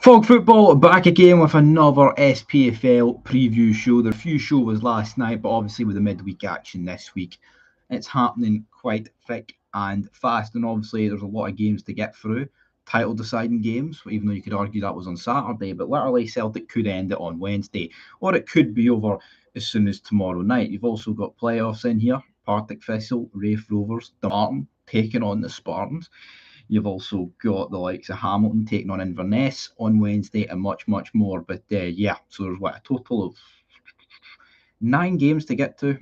Fog Football back again with another SPFL preview show. The few show was last night, but obviously with the midweek action this week, it's happening quite thick and fast. And obviously, there's a lot of games to get through, title deciding games, even though you could argue that was on Saturday. But literally, Celtic could end it on Wednesday, or it could be over as soon as tomorrow night. You've also got playoffs in here: Partick Thistle, Raith Rovers, Dumbarton taking on the Spartans. You've also got the likes of Hamilton taking on Inverness on Wednesday and much, much more. But yeah, so there's a total of 9 games to get to,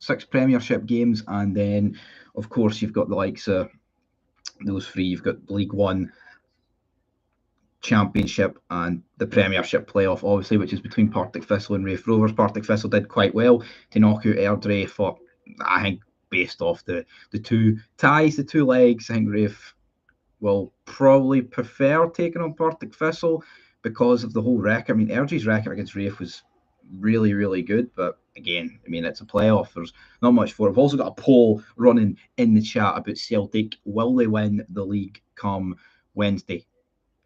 6 Premiership games, and then, of course, you've got the likes of those 3. You've got League One, Championship, and the Premiership playoff, obviously, which is between Partick Thistle and Raith Rovers. Partick Thistle did quite well to knock out Airdrie for, I think, based off the two ties, the 2 legs. I think Raith will probably prefer taking on Partick Thistle because of the whole record. I mean, Airdrie's record against Raith was really, really good, but again, I mean, it's a playoff. There's not much for it. We've also got a poll running in the chat about Celtic. Will they win the league come Wednesday?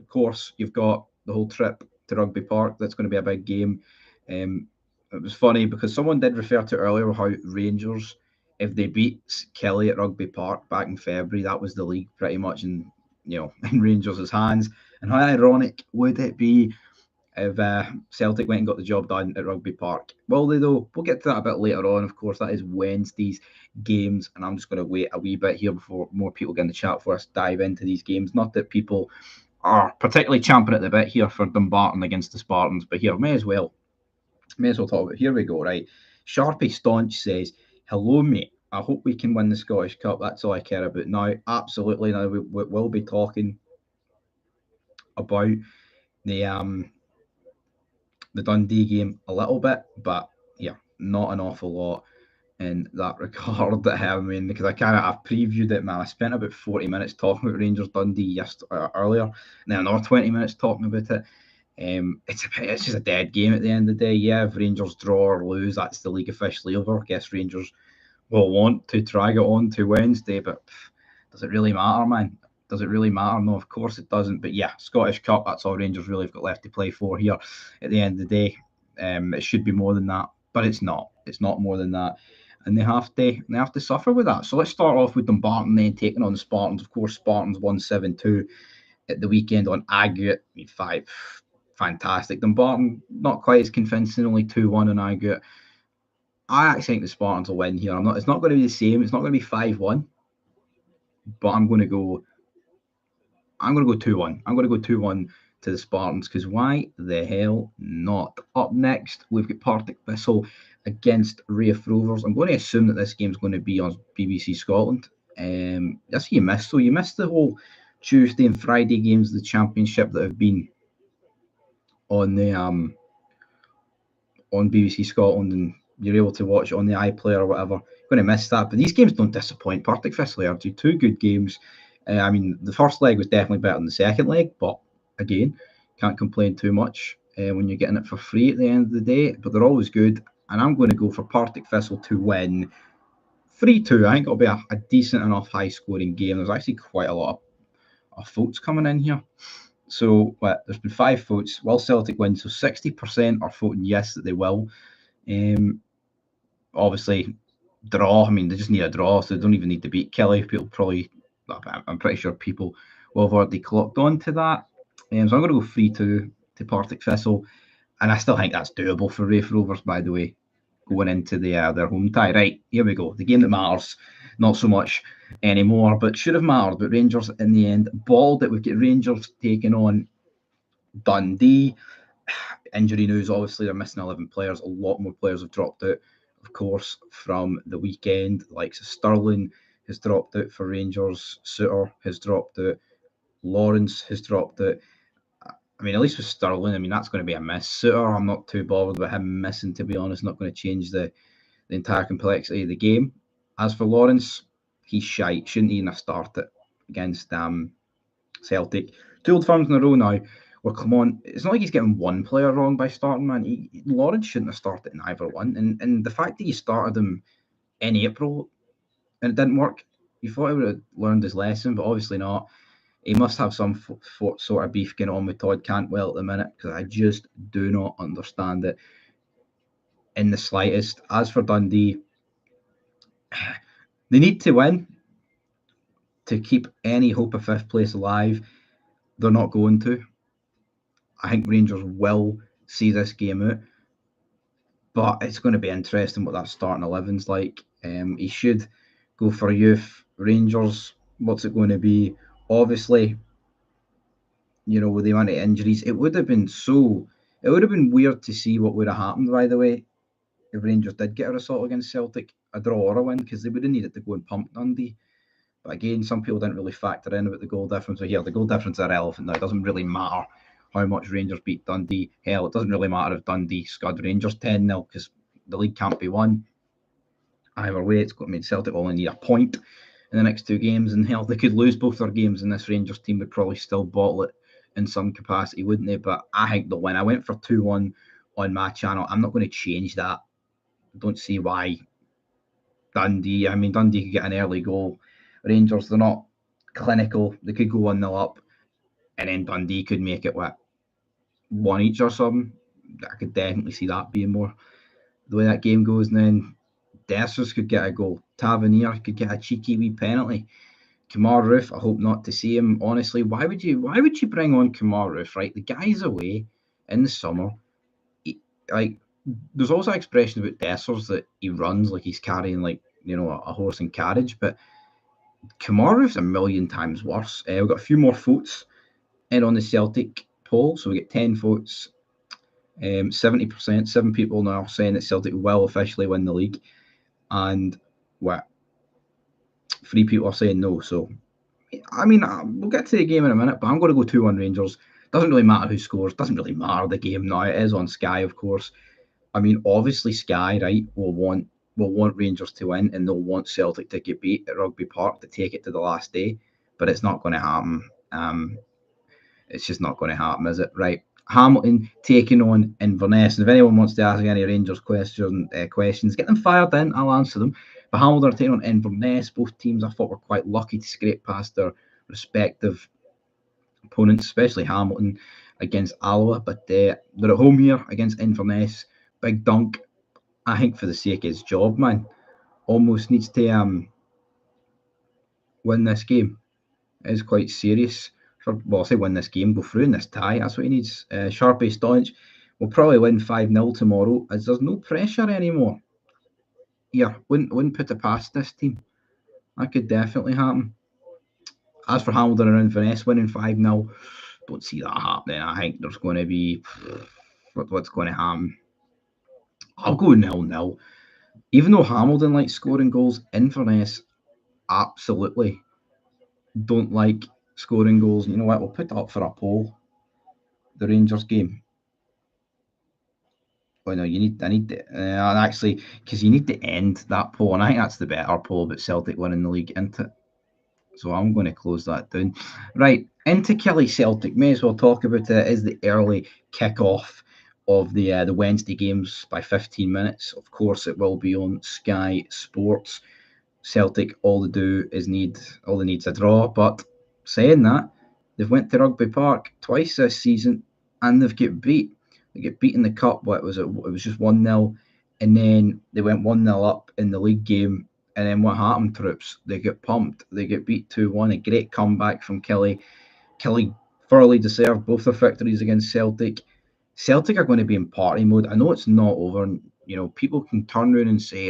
Of course, you've got the whole trip to Rugby Park. That's going to be a big game. It was funny because someone did refer to earlier how Rangers, if they beat Kelly at Rugby Park back in February, that was the league pretty much in Rangers' hands. And how ironic would it be if Celtic went and got the job done at Rugby Park? Will they though? We'll get to that a bit later on. Of course, that is Wednesday's games, and I'm just going to wait a wee bit here before more people get in the chat for us dive into these games. Not that people are particularly champing at the bit here for Dumbarton against the Spartans, but here, may as well talk about it. Here we go, right? Sharpie Staunch says, hello, mate. I hope we can win the Scottish Cup. That's all I care about now. Absolutely. Now we will be talking about the Dundee game a little bit, but yeah, not an awful lot in that regard. I mean, because I've previewed it, man. I spent about 40 minutes talking about Rangers Dundee earlier, and then another 20 minutes talking about it. It's just a dead game at the end of the day. Yeah, if Rangers draw or lose, that's the league officially over. I guess Rangers will want to drag it on to Wednesday, but does it really matter, man? Does it really matter? No, of course it doesn't. But yeah, Scottish Cup, that's all Rangers really have got left to play for here at the end of the day. It should be more than that, but it's not. It's not more than that. And they have to suffer with that. So let's start off with Dumbarton then taking on the Spartans. Of course, Spartans won 7-2 at the weekend on aggregate. 5 fantastic. Dumbarton, not quite as convincing, only 2-1 on aggregate. I actually think the Spartans will win here. It's not going to be the same. It's not going to be 5-1, but I'm going to go 2-1. I'm going to go 2-1 to the Spartans, because why the hell not? Up next, we've got Partick Thistle against Raith Rovers. I'm going to assume that this game's going to be on BBC Scotland. That's what you missed. So you missed the whole Tuesday and Friday games of the Championship that have been on the on BBC Scotland, and you're able to watch it on the iPlayer or whatever. You're going to miss that. But these games don't disappoint. Partick Thistle are 2 good games. I mean, the first leg was definitely better than the second leg, but again, can't complain too much when you're getting it for free at the end of the day. But they're always good, and I'm going to go for Partick Thistle to win 3-2. I think it'll be a decent enough high-scoring game. There's actually quite a lot of votes coming in here. So there's been 5 votes. Will Celtic win? So 60% are voting yes that they will. Obviously, draw. I mean, they just need a draw, so they don't even need to beat Kelly. I'm pretty sure people will have already clocked on to that. So I'm going to go 3-2 to Partick Thistle, and I still think that's doable for Raith Rovers, by the way, going into their home tie. Right, here we go. The game that matters, not so much anymore, but should have mattered. But Rangers in the end balled it. We've got Rangers taking on Dundee. Injury news, obviously, they're missing 11 players. A lot more players have dropped out, of course, from the weekend. The likes of Sterling has dropped out for Rangers. Suter has dropped out. Lawrence has dropped out. I mean, at least with Sterling, I mean, that's going to be a miss. Suter, I'm not too bothered with him missing, to be honest. Not going to change the entire complexity of the game. As for Lawrence, he's shite. Shouldn't even have started against Celtic. 2 old firms in a row now. Well, come on. It's not like he's getting one player wrong by starting, man. Lawrence shouldn't have started in either one. And the fact that he started him in April and it didn't work, you thought he would have learned his lesson, but obviously not. he must have some sort of beef going on with Todd Cantwell at the minute, because I just do not understand it in the slightest. As for Dundee, they need to win to keep any hope of fifth place alive. They're not going to. I think Rangers will see this game out, but it's going to be interesting what that starting 11's like. He should go for youth. Rangers, what's it going to be? Obviously, with the amount of injuries, it would have been weird to see what would have happened, by the way, if Rangers did get a result against Celtic, a draw or a win, because they would have needed to go and pump Dundee. But again, some people didn't really factor in about the goal difference. But here, the goal difference is irrelevant now. It doesn't really matter how much Rangers beat Dundee. Hell, it doesn't really matter if Dundee scud Rangers 10-0, because the league can't be won. Either way, it's going to mean Celtic only need a point in the next two games, and hell, they could lose both their games, and this Rangers team would probably still bottle it in some capacity, wouldn't they? But I think they'll win. I went for 2-1 on my channel. I'm not going to change that. I don't see why. Dundee could get an early goal. Rangers, they're not clinical. They could go 1-0 up, and then Dundee could make it, one each or something. I could definitely see that being more the way that game goes. And then Dessers could get a goal. Tavernier could get a cheeky wee penalty. Kemar Roof, I hope not to see him. Honestly, why would you bring on Kemar Roof, right? The guy's away in the summer. There's also an expression about Dessers that he runs like he's carrying a horse and carriage, but Kemar Roof's a million times worse. We've got a few more votes in on the Celtic poll, so we get 10 votes. 70%, 7 people now are saying that Celtic will officially win the league, and 3 people are saying no. So, we'll get to the game in a minute, but I'm going to go 2-1 Rangers. Doesn't really matter who scores. Doesn't really matter the game now. It is on Sky, of course. Obviously Sky, right, will want Rangers to win, and they'll want Celtic to get beat at Rugby Park to take it to the last day, but it's not going to happen. It's just not going to happen, is it? Right. Hamilton taking on Inverness. And if anyone wants to ask any Rangers questions, get them fired in. I'll answer them. But Hamilton are taking on Inverness. Both teams I thought were quite lucky to scrape past their respective opponents, especially Hamilton against Alloa. But they're at home here against Inverness. Big Dunk, I think for the sake of his job, man, almost needs to win this game. It is quite serious. I'll say win this game, go through in this tie. That's what he needs. Sharpie Staunch will probably win 5-0 tomorrow, as there's no pressure anymore. Yeah, wouldn't put it past this team. That could definitely happen. As for Hamilton and Inverness winning 5-0, don't see that happening. I think there's going to be what's going to happen. I'll go 0-0. Even though Hamilton likes scoring goals, Inverness absolutely don't like scoring goals. You know what? We'll put that up for a poll. The Rangers game. Oh no, I need to actually, because you need to end that poll, and I think that's the better poll about Celtic winning the league, isn't it? So I'm going to close that down. Right, into Killie Celtic. May as well talk about it. Is the early kick-off of the Wednesday games by 15 minutes. Of course, it will be on Sky Sports. Celtic, all they need's a draw. But saying that, they've went to Rugby Park twice this season, and they've got beat. They get beat in the cup. It was just 1-0, and then they went 1-0 up in the league game. And then what happened, troops? They get pumped. They get beat 2-1. A great comeback from Killie. Killie thoroughly deserved both their victories against Celtic. Celtic are going to be in party mode. I know it's not over. And, people can turn around and say,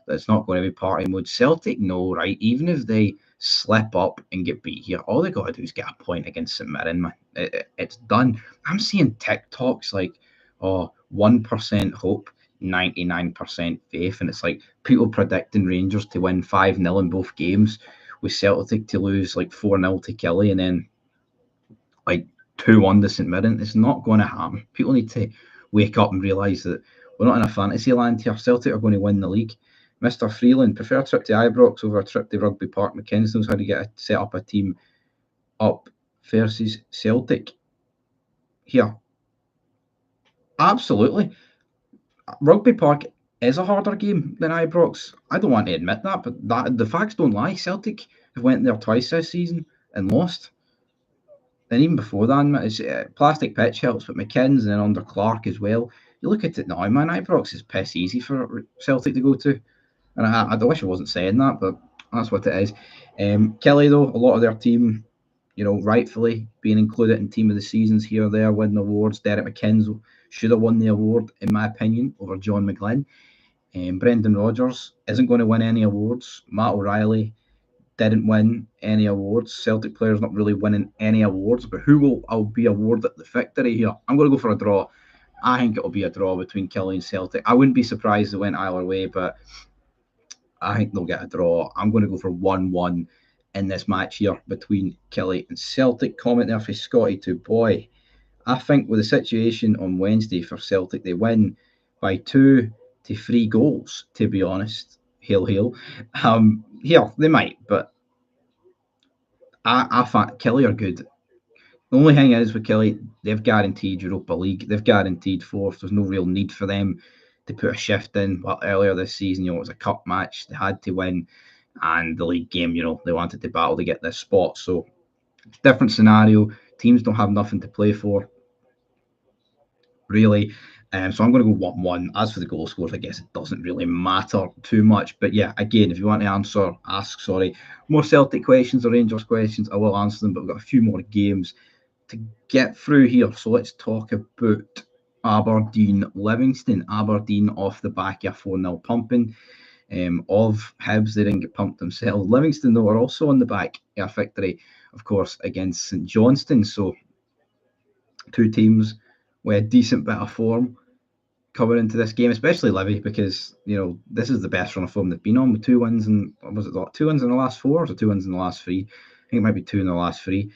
that's not going to be party mode. Celtic, no, right? Even if they slip up and get beat here, all they got to do is get a point against St Mirren, man. It's done. I'm seeing TikToks like, 1% hope, 99% faith, and it's like people predicting Rangers to win 5-0 in both games, with Celtic to lose like 4-0 to Killie, and then like 2-1 to St Mirren. It's not going to happen. People need to wake up and realise that we're not in a fantasy land here. Celtic are going to win the league. Mr. Freeland, prefer a trip to Ibrox over a trip to Rugby Park. McKenzie knows how to set up a team up versus Celtic. Here. Absolutely. Rugby Park is a harder game than Ibrox. I don't want to admit that, but the facts don't lie. Celtic have went there twice this season, and lost. And even before that, it's, plastic pitch helps, but McKinn's and then under Clark as well. You look at it now, man, Ibrox is piss easy for Celtic to go to. And I wish I wasn't saying that, but that's what it is. Kelly, though, a lot of their team, rightfully being included in team of the seasons here or there, winning awards. Derek McKinns should have won the award, in my opinion, over John McGlynn. Brendan Rodgers isn't going to win any awards. Matt O'Reilly didn't win any awards. Celtic players not really winning any awards, but who will be awarded the victory here? I'm going to go for a draw. I think it'll be a draw between Kelly and Celtic. I wouldn't be surprised if it went either way, but I think they'll get a draw. I'm going to go for 1-1 in this match here between Kelly and Celtic. Comment there for Scotty too. Boy, I think with the situation on Wednesday for Celtic, they win by 2 to 3 goals, to be honest. Hail, hail. Yeah, they might, but I find Kelly are good. The only thing is with Kelly, they've guaranteed Europa League. They've guaranteed fourth. There's no real need for them to put a shift in. But earlier this season, it was a cup match. They had to win. And the league game, they wanted to battle to get this spot. So, different scenario. Teams don't have nothing to play for, really. So I'm going to go 1-1. As for the goal scores, I guess it doesn't really matter too much. But yeah, again, if you want to ask more Celtic questions or Rangers questions, I will answer them. But we've got a few more games to get through here. So let's talk about Aberdeen-Livingston. Aberdeen off the back of a 4-0 pumping of Hibs. They didn't get pumped themselves. Livingston, though, are also on the back of a victory, of course, against St Johnstone. So two teams with a decent bit of form coming into this game, especially Livy, because this is the best run of form they've been on with 2 wins and was it 2 wins in the last 4 or 2 wins in the last 3? I think it might be 2 in the last 3.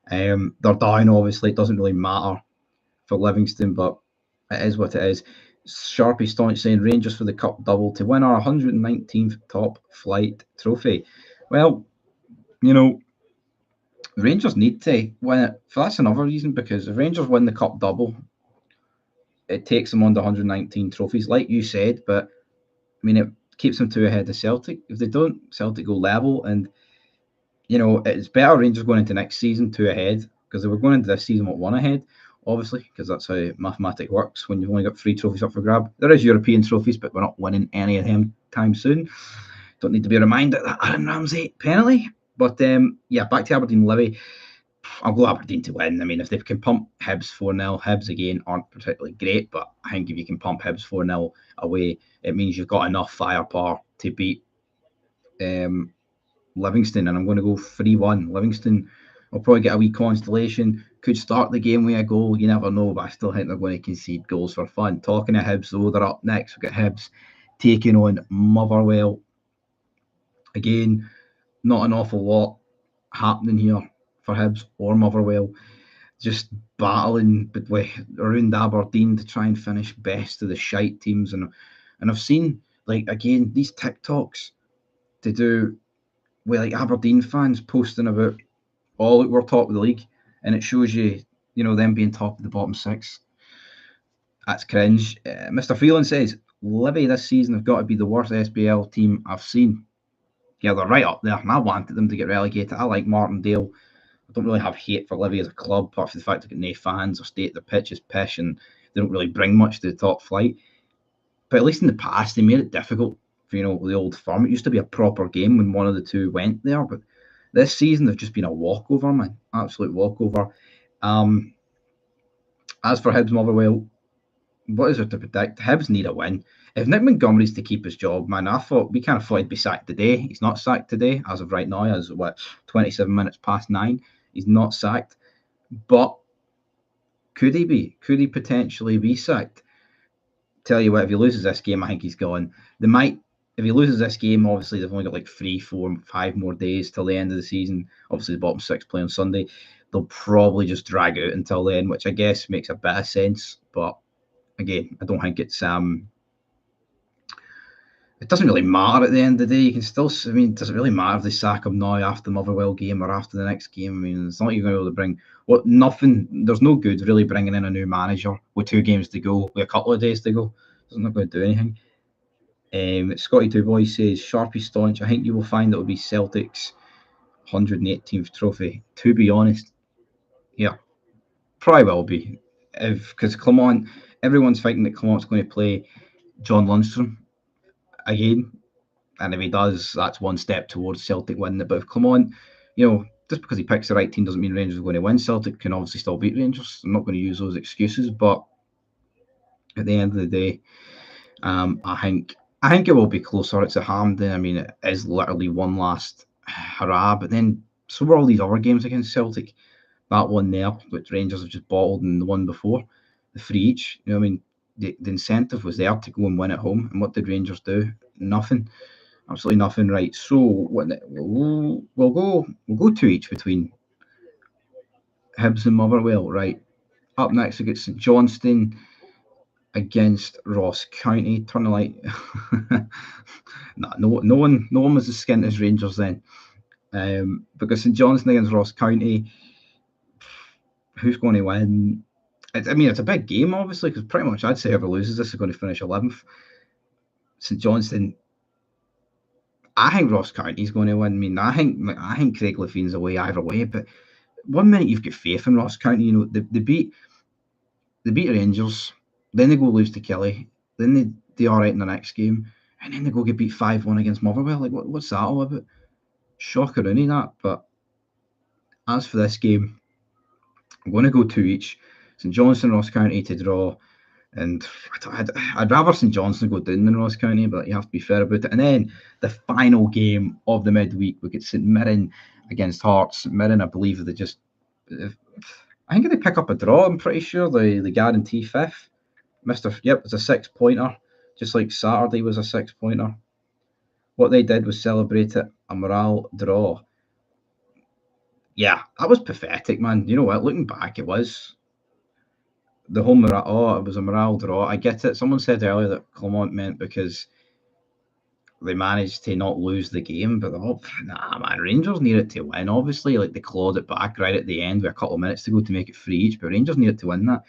They're down, obviously. It doesn't really matter for Livingston, but it is what it is. Sharpie Staunch saying Rangers for the cup double to win our 119th top flight trophy. Well, Rangers need to win it. That's another reason, because if Rangers win the cup double, it takes them on to 119 trophies, like you said, but it keeps them 2 ahead of Celtic. If they don't, Celtic go level, and it's better Rangers going into next season 2 ahead, because they were going into this season with 1 ahead, obviously, because that's how mathematics works when you've only got 3 trophies up for grab. There is European trophies, but we're not winning any of them time soon. Don't need to be reminded that Aaron Ramsey penalty. But back to Aberdeen Livy. I'll go Aberdeen to win. If they can pump Hibs 4-0, Hibs again aren't particularly great, but I think if you can pump Hibs 4-0 away, it means you've got enough firepower to beat Livingston, and I'm going to go 3-1. Livingston will probably get a wee constellation, could start the game with a goal, you never know, but I still think they're going to concede goals for fun. Talking of Hibs, though, they're up next. We've got Hibs taking on Motherwell. Again, not an awful lot happening here for Hibs or Motherwell, just battling around Aberdeen to try and finish best of the shite teams. And I've seen, again, these TikToks to do with Aberdeen fans posting about, we're top of the league, and it shows you, them being top of the bottom 6. That's cringe. Mr. Freeland says, Livy this season have got to be the worst SPL team I've seen. Yeah, they're right up there, and I wanted them to get relegated. I like Martindale. I don't really have hate for Livy as a club, apart from the fact they've got no fans or state their pitch is pish and they don't really bring much to the top flight. But at least in the past, they made it difficult for, the old firm. It used to be a proper game when one of the two went there, but this season they've just been a walkover, man. Absolute walkover. As for Hibs Motherwell, what is there to predict? Hibs need a win. If Nick Montgomery's to keep his job, man, we kind of thought he'd be sacked today. He's not sacked today, as of right now, as 27 minutes past 9. He's not sacked. But could he be? Could he potentially be sacked? Tell you what, if he loses this game, I think he's gone. If he loses this game, obviously they've only got 3, 4, 5 more days till the end of the season. Obviously the bottom 6 play on Sunday. They'll probably just drag out until then, which I guess makes a bit of sense. But again, I don't think it's it doesn't really matter at the end of the day. You can still, does it really matter if they sack him now after the Motherwell game or after the next game? It's not like you're going to be able to bring nothing. There's no good really bringing in a new manager with 2 games to go, with a couple of days to go. It's not going to do anything. Scotty Two Boys says, Sharpie Staunch, I think you will find it will be Celtic's 118th trophy. To be honest, yeah, probably will be. Because Clermont, everyone's thinking that Clermont's going to play John Lundstrom again. And if he does, that's one step towards Celtic winning it. But if Clermont, just because he picks the right team doesn't mean Rangers are going to win. Celtic can obviously still beat Rangers. I'm not going to use those excuses, but at the end of the day, I think it will be closer. It's a Hampden. I mean, it is literally one last hurrah. But then, so were all these other games against Celtic. That one there, which Rangers have just bottled, and the one before, the 3 each. I mean, the incentive was there to go and win at home. And what did Rangers do? Nothing. Absolutely nothing. Right. So we'll go 2 each between Hibs and Motherwell. Right. Up next we get St Johnstone against Ross County. Turn the light. No one was as skint as Rangers then. Because St Johnstone against Ross County, who's going to win? It's a big game, obviously, because pretty much I'd say whoever loses this is going to finish 11th. St Johnstone, I think Ross County's going to win. I mean, I think Craig Levene's away either way, but 1 minute you've got faith in Ross County. They beat Rangers, then they go lose to Kelly, then they do all right in the next game, and then they go get beat 5-1 against Motherwell. Like, what's that all about? Shocker, isn't that? But as for this game, I'm going to go 2 each. St Johnstone, Ross County to draw. And I'd rather St Johnstone go down than Ross County, but you have to be fair about it. And then the final game of the midweek, we get St Mirren against Hearts. St Mirren, I believe, I think they pick up a draw, I'm pretty sure. They guarantee 5th. It's a 6-pointer, just like Saturday was a 6-pointer. What they did was celebrate it, a morale draw. Yeah, that was pathetic, man. You know what? Looking back, it was. The whole morale, it was a morale draw. I get it. Someone said earlier that Clermont meant because they managed to not lose the game, but nah, man, Rangers needed to win, obviously. Like, they clawed it back right at the end with a couple of minutes to go to make it 3 each, but Rangers needed to win that.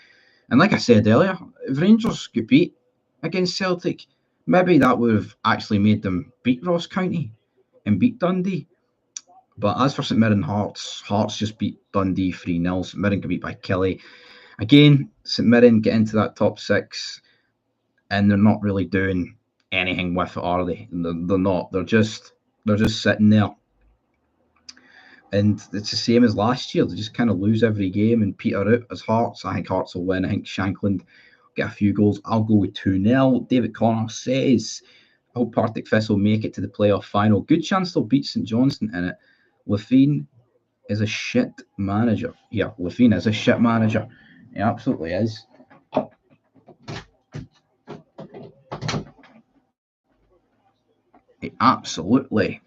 And like I said earlier, if Rangers could beat against Celtic, maybe that would have actually made them beat Ross County and beat Dundee. But as for St Mirren Hearts just beat Dundee 3-0. St Mirren got beat by Kelly. Again, St Mirren get into that top 6, and they're not really doing anything with it, are they? They're not. They're just sitting there. And it's the same as last year. They just kind of lose every game and peter out as Hearts. I think Hearts will win. I think Shankland will get a few goals. I'll go with 2-0. David Connor says, I hope Partick Thistle make it to the playoff final. Good chance they'll beat St Johnstone in it. Levine is a shit manager. Yeah, Levine is a shit manager. He absolutely is. He absolutely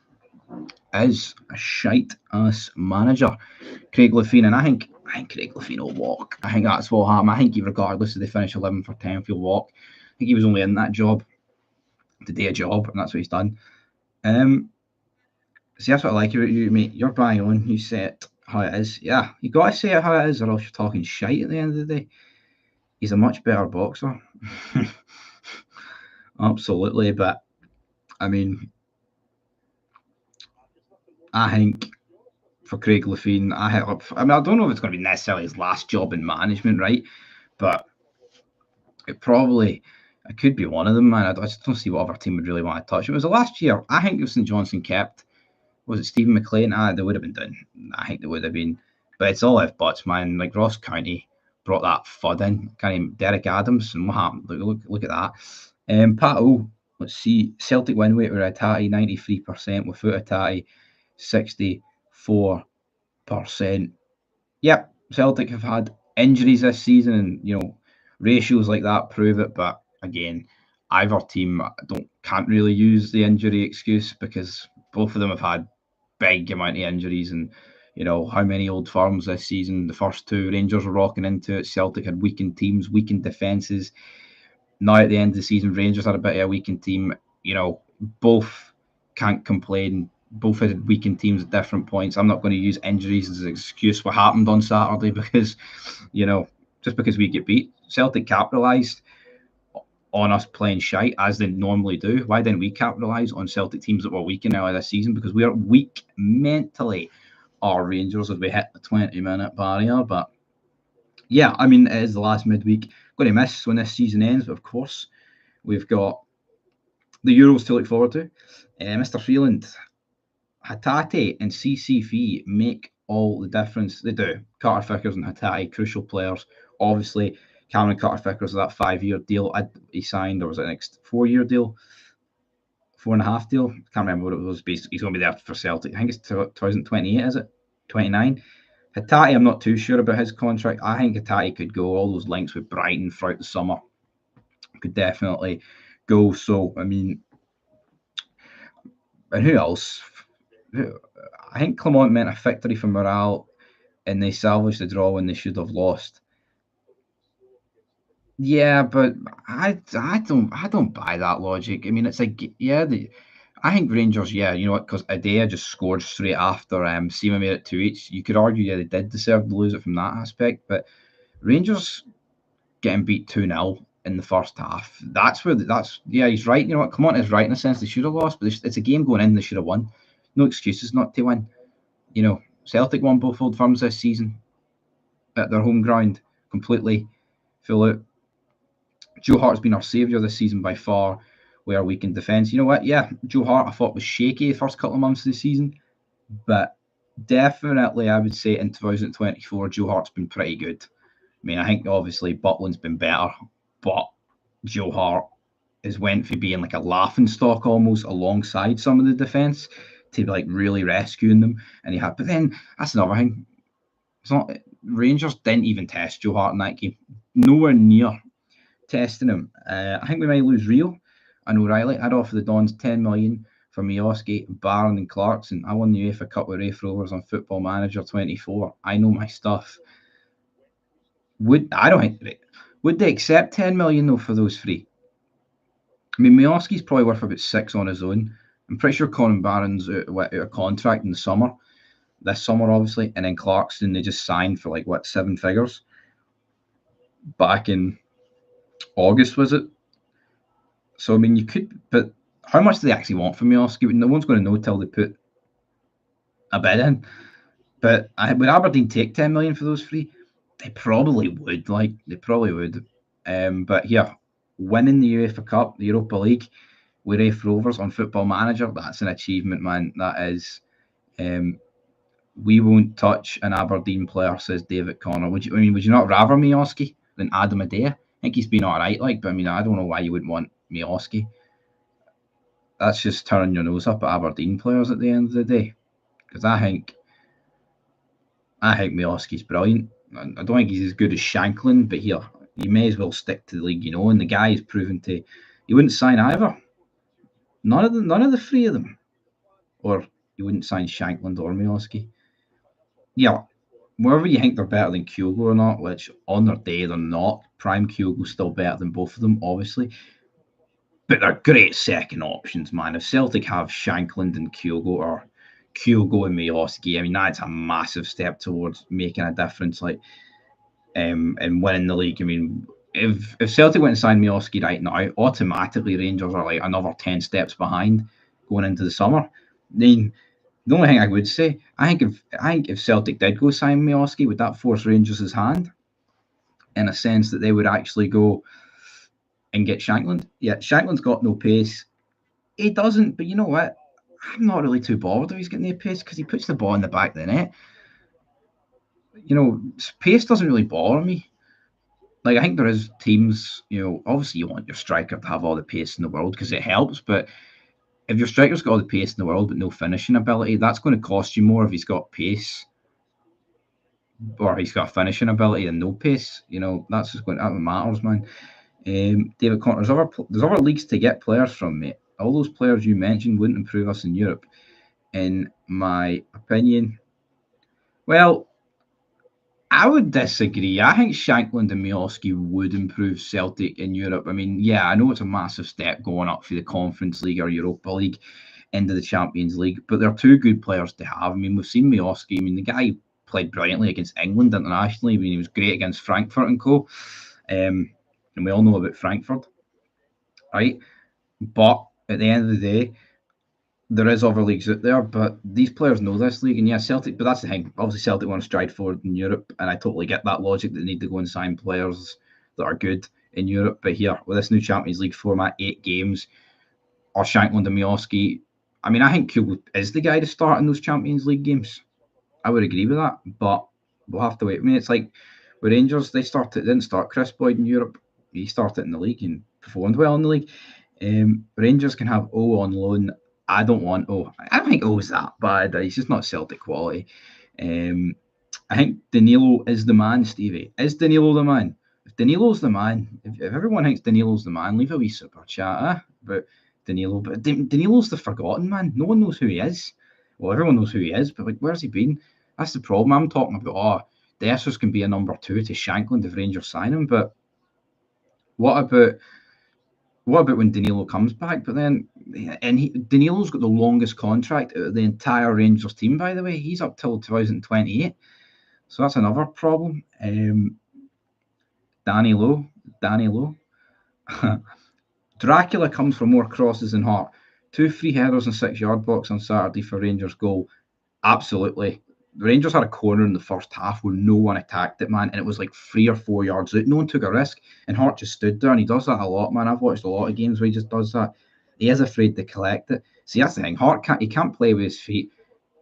is a shite ass manager, Craig Levein, and I think Craig Levein will walk. I think that's what will happen. I think regardless if they finish 11th or 10th, he'll walk. I think he was only in that job to do a job, and that's what he's done. See, that's what I like about you, mate. You're bang on. You say it how it is. Yeah, you got to say it how it is, or else you're talking shite at the end of the day. He's a much better boxer. Absolutely, but I mean, I think for Craig Levein, I don't know if it's going to be necessarily his last job in management, right? But it could be one of them, man. I just don't see what other team would really want to touch. It was the last year. I think if St Johnstone kept, was it Stephen McLean? They would have been done. I think they would have been. But it's all if buts, man. Like, Ross County brought that FUD in. Derek Adams, and what happened? Look at that. Pat O, let's see. Celtic win rate with Atati, 93%. Without Atati, 64%. Yep, Celtic have had injuries this season, and ratios like that prove it. But again, either team can't really use the injury excuse, because both of them have had big amount of injuries, and how many old firms this season. The first two, Rangers were rocking into it. Celtic had weakened teams, weakened defences. Now at the end of the season, Rangers had a bit of a weakened team. Both can't complain. Both had weakened teams at different points. I'm not going to use injuries as an excuse what happened on Saturday, because just because we get beat, Celtic capitalised on us playing shite as they normally do. Why didn't we capitalise on Celtic teams that were weak in early this season? Because we are weak mentally. are Rangers as we hit the 20-minute barrier. But yeah, I mean, it is the last midweek. Going to miss when this season ends, but of course, we've got the Euros to look forward to. Mr. Freeland, Hatate and CCV make all the difference. They do. Carter Vickers and Hatate, crucial players. Obviously, Cameron Carter Vickers, that 5-year deal he signed, or was it next 4-year deal? 4.5 deal. Can't remember what it was. Basically, he's going to be there for Celtic. I think it's 2028, is it? 29. Hatate, I'm not too sure about his contract. I think Hatate could go. All those links with Brighton throughout the summer could definitely go. So, I mean, and who else? I think Clermont meant a victory for morale, and they salvaged the draw when they should have lost. Yeah, but I don't buy that logic. I mean, it's like, yeah, I think Rangers, yeah, you know what, because Adea just scored straight after Seema made it 2-8. You could argue, yeah, they did deserve to lose it from that aspect, but Rangers getting beat 2-0 in the first half, yeah, he's right. You know what, Clement is right in a sense. They should have lost, but it's a game going in, they should have won. No excuses not to win. You know, Celtic won both Old Firms this season at their home ground, completely full out. Joe Hart's been our saviour this season by far. We are weak in defence. You know what? Yeah, Joe Hart I thought was shaky the first couple of months of the season, but definitely I would say in 2024 Joe Hart's been pretty good. I mean, I think obviously Butland's been better, but Joe Hart has went from being like a laughing stock almost alongside some of the defence to like really rescuing them. And but then that's another thing. It's not Rangers didn't even test Joe Hart in that game. Nowhere near testing him. I think we might lose Rio and O'Reilly. I'd offer the Dons 10 million for Miovski, Barron, and Clarkson. I won the UEFA Cup with Rafe Rovers on Football Manager 24. I know my stuff. Would they accept 10 million though for those three? I mean, Miovski's probably worth about 6 on his own. I'm pretty sure Conan Barron's out of contract in the summer. This summer, obviously, and then Clarkson they just signed for like 7 figures back in August, was it? So I mean, you could, but how much do they actually want from Miovski? No one's going to know till they put a bid in. But would Aberdeen take 10 million for those three? They probably would. But yeah, winning the UEFA Cup, the Europa League, with Rafe Rovers on Football Manager, that's an achievement, man. That is. We won't touch an Aberdeen player, says David Connor. Would you not rather Miovski than Adam Adea? I think he's been all right, but I mean, I don't know why you wouldn't want Miovski. That's just turning your nose up at Aberdeen players at the end of the day. Because I think Miovski's brilliant. I don't think he's as good as Shanklin, but here, you may as well stick to the league, and the guy is proven to, he wouldn't sign either. None of the three of them. Or you wouldn't sign Shanklin or Miovski. Yeah, whether you think they're better than Kyogo or not, which on their day they're not, Prime Kyogo's still better than both of them, obviously. But they're great second options, man. If Celtic have Shankland and Kyogo, or Kyogo and Miovski, I mean, that's a massive step towards making a difference, and winning the league. I mean, if Celtic went and signed Miovski right now, automatically Rangers are like another 10 steps behind going into the summer. Then the only thing I would say, I think if Celtic did go sign Miovski, would that force Rangers' hand? In a sense that they would actually go and get Shankland. Yeah, Shankland's got no pace. He doesn't, but you know what? I'm not really too bothered if he's getting no pace because he puts the ball in the back of the net. Pace doesn't really bother me. Like, I think there is teams, obviously you want your striker to have all the pace in the world because it helps, but if your striker's got all the pace in the world but no finishing ability, that's going to cost you more if he's got pace or he's got a finishing ability and no pace. That's just that matters, man. David Connor, there's other leagues to get players from, mate. All those players you mentioned wouldn't improve us in Europe, in my opinion. Well, I would disagree. I think Shankland and Miovski would improve Celtic in Europe. I mean, yeah, I know it's a massive step going up for the Conference League or Europa League into the Champions League, but they're two good players to have. I mean, we've seen Miovski. I mean, the guy played brilliantly against England internationally. I mean, he was great against Frankfurt and co. And we all know about Frankfurt, right? But at the end of the day, there is other leagues out there, but these players know this league, and yeah, Celtic. But that's the thing. Obviously, Celtic want to stride forward in Europe, and I totally get that logic that they need to go and sign players that are good in Europe. But here, with this new Champions League format, 8 games, or Shankland and Miovski, I mean, I think Kugel is the guy to start in those Champions League games. I would agree with that, but we'll have to wait. I mean, it's like with Rangers, they didn't start Chris Boyd in Europe. He started in the league and performed well in the league. Rangers can have O on loan. I don't want O. I don't think O is that bad. He's just not Celtic quality. I think Danilo is the man, Stevie. Is Danilo the man? If Danilo's the man, if everyone thinks Danilo's the man, leave a wee super chat about Danilo. But Danilo's the forgotten man. No one knows who he is. Well, everyone knows who he is, but like, where's he been? That's the problem. I'm talking about, Dessers can be a number 2 to Shankland if Rangers sign him, but what about when Danilo comes back? But then, Danilo's got the longest contract out of the entire Rangers team, by the way. He's up till 2028. So that's another problem. Danilo. Dracula comes for more crosses than Hart. 2 free headers and 6-yard box on Saturday for Rangers goal. Absolutely. The Rangers had a corner in the first half where no one attacked it, man, and it was like 3 or 4 yards out. No one took a risk, and Hart just stood there, and he does that a lot, man. I've watched a lot of games where he just does that. He is afraid to collect it. See, that's the thing. Hart can't play with his feet,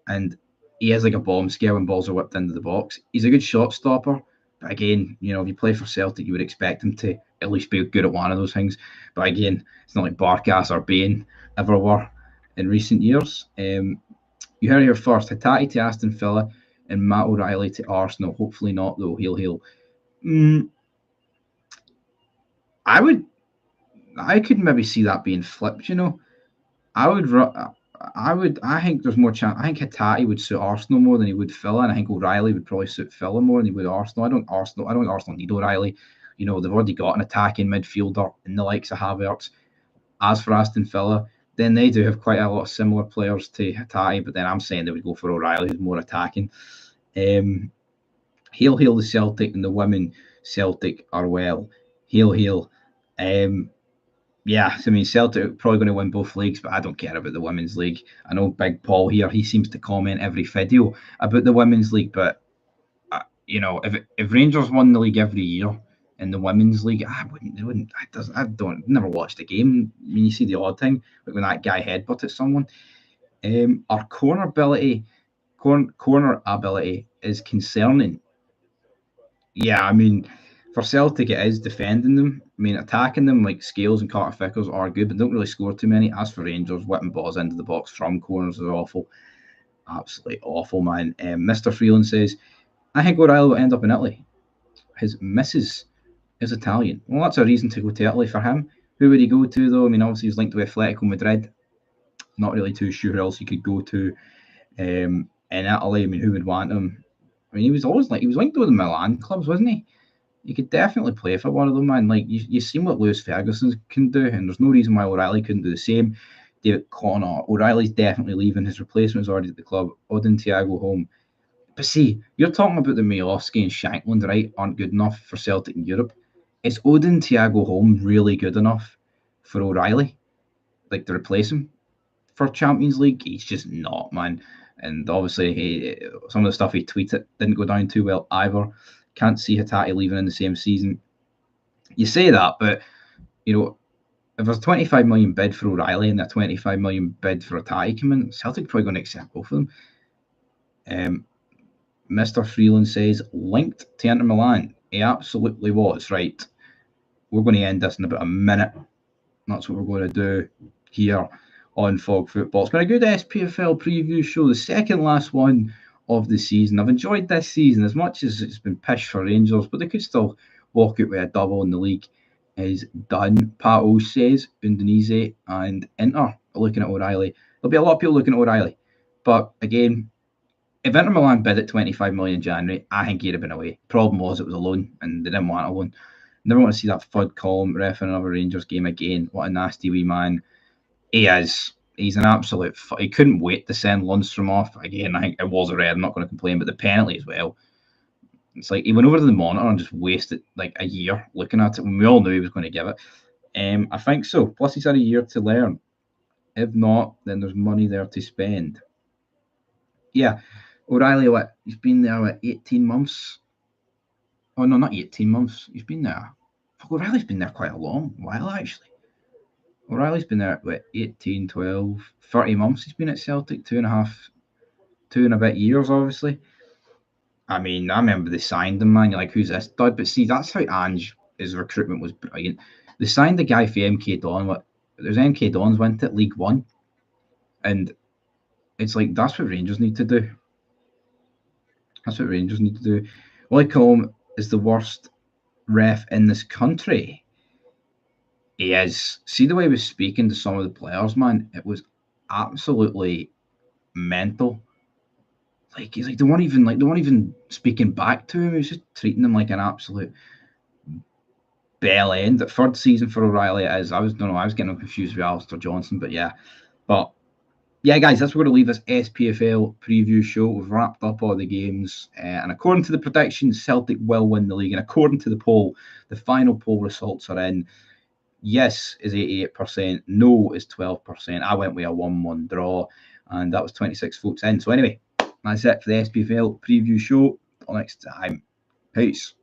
and he is like a bomb scare when balls are whipped into the box. He's a good shot stopper, but again, if you play for Celtic, you would expect him to at least be good at one of those things. But again, it's not like Barkas or Bain ever were in recent years. You heard it here first. Hatate to Aston Villa and Matt O'Reilly to Arsenal. Hopefully not, though. He'll. I could maybe see that being flipped. I think there's more chance. I think Hatate would suit Arsenal more than he would Villa, and I think O'Reilly would probably suit Villa more than he would Arsenal. I don't think Arsenal need O'Reilly. They've already got an attacking midfielder in the likes of Havertz. As for Aston Villa, then they do have quite a lot of similar players to Hatate, but then I'm saying they would go for O'Reilly, who's more attacking. Hail the Celtic, and the women Celtic are well. Hail. Yeah, I mean, Celtic are probably going to win both leagues, but I don't care about the Women's League. I know Big Paul here, he seems to comment every video about the Women's League, but, if Rangers won the league every year in the Women's League, I never watched a game. I mean, you see the odd thing, like when that guy headbutted someone. Our corner ability is concerning. Yeah, I mean, for Celtic, it is defending them. I mean, attacking them, like Scales and Carter Vickers, are good, but don't really score too many. As for Rangers, whipping balls into the box from corners is awful. Absolutely awful, man. Mr. Freeland says, I think O'Reilly will end up in Italy. His missus is Italian. Well, that's a reason to go to Italy for him. Who would he go to, though? I mean, obviously, he's linked to Atletico Madrid. Not really too sure who else he could go to in Italy. I mean, who would want him? I mean, he was linked to the Milan clubs, wasn't he? He could definitely play for one of them, man. Like, you've seen what Lewis Ferguson can do, and there's no reason why O'Reilly couldn't do the same. David Connor, O'Reilly's definitely leaving. His replacement is already at the club. Odin Thiago home. But see, you're talking about the Miovski and Shankland, right, aren't good enough for Celtic in Europe. Is Odin Thiago home really good enough for O'Reilly? Like, to replace him for Champions League? He's just not, man. And obviously, some of the stuff he tweeted didn't go down too well either. Can't see Hatate leaving in the same season. You say that, but, if there's a 25 million bid for O'Reilly and a 25 million bid for Hatate coming, Celtic probably going to accept both of them. Mr. Freeland says, linked to Inter Milan. He absolutely was, right. We're going to end this in about a minute. That's what we're going to do here on Fog Football. It's been a good SPFL preview show, the second last one of the season. I've enjoyed this season as much as it's been pish for Rangers, but they could still walk out with a double in the league is done. Pat O says Udinese and Inter are looking at O'Reilly. There'll be a lot of people looking at O'Reilly, but again, if Inter Milan bid at 25 million in January, I think he'd have been away. Problem was it was a loan, and they didn't want a loan. Never want to see that FUD column ref in another Rangers game again. What a nasty wee man he is. He's an absolute. He couldn't wait to send Lundstrom off again. I think it was a red. I'm not going to complain, but the penalty as well. It's like he went over to the monitor and just wasted like a year looking at it when we all knew he was going to give it. I think so. Plus, he's had a year to learn. If not, then there's money there to spend. Yeah, O'Reilly, he's been there 18 months. Oh, no, not 18 months. He's been there. Fuck, O'Reilly's been there quite a long while, actually. O'Reilly's been there, 18, 12, 30 months he's been at Celtic, 2.5, 2 and a bit years, obviously. I mean, I remember they signed him, man. You're like, who's this dud? But see, that's how his recruitment was brilliant. They signed the guy for MK Don. There's MK Dons went at League One. And it's like, that's what Rangers need to do. That's what Rangers need to do. Willie Colm is the worst ref in this country. He is. See the way he was speaking to some of the players, man. It was absolutely mental. Like he's like they weren't even speaking back to him. He was just treating them like an absolute bell end. The third season for O'Reilly it is. I was getting confused with Alistair Johnson, but yeah. But yeah, guys, that's where we're going to leave this SPFL preview show. We've wrapped up all the games, and according to the predictions, Celtic will win the league. And according to the poll, the final poll results are in. Yes is 88%, no is 12%. I went with a 1-1 draw, and that was 26 votes in. So anyway, that's it for the SPFL preview show. Until next time, peace.